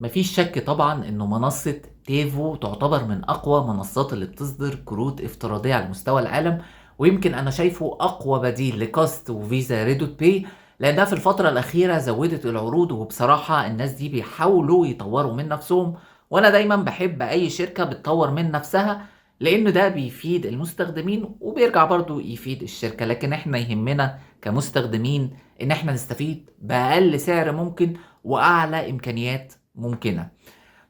مفيش شك طبعا انه منصة تيفو تعتبر من اقوى منصات اللي بتصدر كروت افتراضية على مستوى العالم. ويمكن انا شايفه اقوى بديل لكاست وفيزا ريدوت باي، لانها في الفترة الاخيرة زودت العروض، وبصراحة الناس دي بيحاولوا يطوروا من نفسهم. وانا دايما بحب اي شركة بتطور من نفسها، لان ده بيفيد المستخدمين وبيرجع برضو يفيد الشركة. لكن احنا يهمنا كمستخدمين ان احنا نستفيد باقل سعر ممكن واعلى امكانيات ممكنة.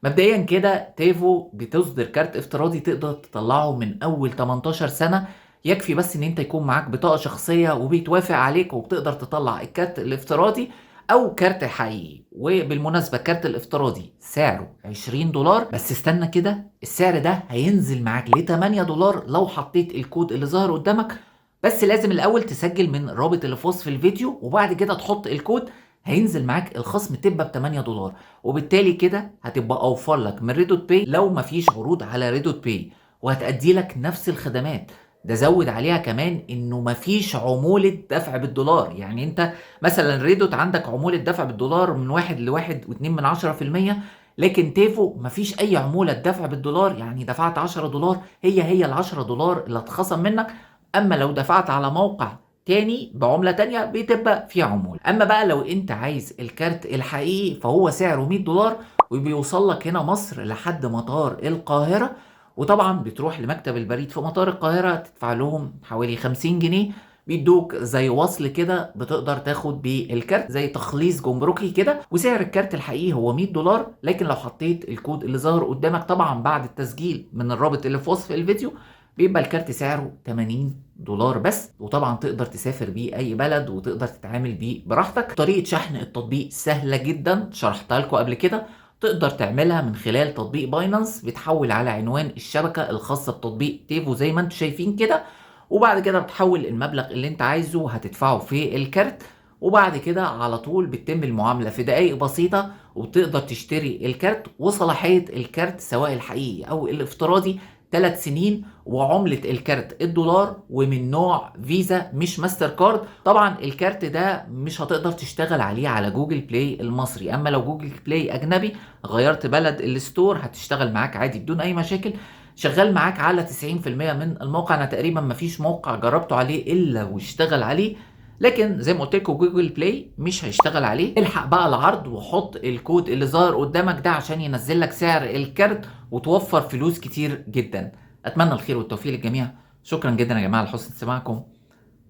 مبدئيا كده تيفو بتصدر كارت افتراضي تقدر تطلعه من اول 18 سنة. يكفي بس ان انت يكون معاك بطاقة شخصية وبيتوافق عليك وبتقدر تطلع الكارت الافتراضي او كارت حقيقي. وبالمناسبة الكارت الافتراضي سعره $20، بس استنى كده، السعر ده هينزل معاك ل $8 لو حطيت الكود اللي ظهر قدامك. بس لازم الاول تسجل من الرابط اللي في وصف الفيديو، وبعد كده تحط الكود، هينزل معاك الخصم تبقى ب $8. وبالتالي كده هتبقى اوفر لك من ريدوت باي لو مفيش عروض على ريدوت باي، وهتأدي لك نفس الخدمات. ده زود عليها كمان انه مفيش عمولة دفع بالدولار. يعني انت مثلا ريدوت عندك عمولة دفع بالدولار من 1 ل1.2%، لكن تيفو مفيش اي عمولة دفع بالدولار. يعني دفعت $10 هي ال $10 اللي اتخصم منك. اما لو دفعت على موقع تاني بعملة تانية بتبقى فيها عمولة. اما بقى لو انت عايز الكارت الحقيقي فهو سعره $100، وبيوصل لك هنا مصر لحد مطار القاهرة. وطبعا بتروح لمكتب البريد في مطار القاهرة تدفع لهم حوالي 50 جنيه، بيدوك زي وصل كده بتقدر تاخد بيه الكارت زي تخليص جمركي كده. وسعر الكارت الحقيقي هو $100، لكن لو حطيت الكود اللي ظهر قدامك طبعا بعد التسجيل من الرابط اللي في وصف الفيديو بيبقى الكارت سعره $80 بس. وطبعا تقدر تسافر بيه اي بلد وتقدر تتعامل بيه براحتك. طريقة شحن التطبيق سهلة جدا، شرحتها لكم قبل كده. تقدر تعملها من خلال تطبيق باينانس، بتحول على عنوان الشبكة الخاصة بتطبيق تيفو زي ما انتم شايفين كده. وبعد كده بتحول المبلغ اللي انت عايزه هتدفعه في الكارت، وبعد كده على طول بتتم المعاملة في دقائق بسيطة، وبتقدر تشتري الكارت. وصلاحية الكارت سواء الحقيقي او الافتراضي 3 سنين، وعملة الكارت $1، ومن نوع فيزا مش ماستر كارد. طبعا الكارت ده مش هتقدر تشتغل عليه على جوجل بلاي المصري، اما لو جوجل بلاي اجنبي غيرت بلد الستور هتشتغل معاك عادي بدون اي مشاكل. شغال معاك على 90% من الموقع. انا تقريبا مفيش موقع جربته عليه الا واشتغل عليه، لكن زي ما قلت لكم جوجل بلاي مش هيشتغل عليه. الحق بقى العرض وحط الكود اللي ظاهر قدامك ده عشان ينزل لك سعر الكارت وتوفر فلوس كتير جدا. اتمنى الخير والتوفيق للجميع. شكرا جدا يا جماعه لحسن استماعكم،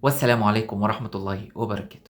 والسلام عليكم ورحمه الله وبركاته.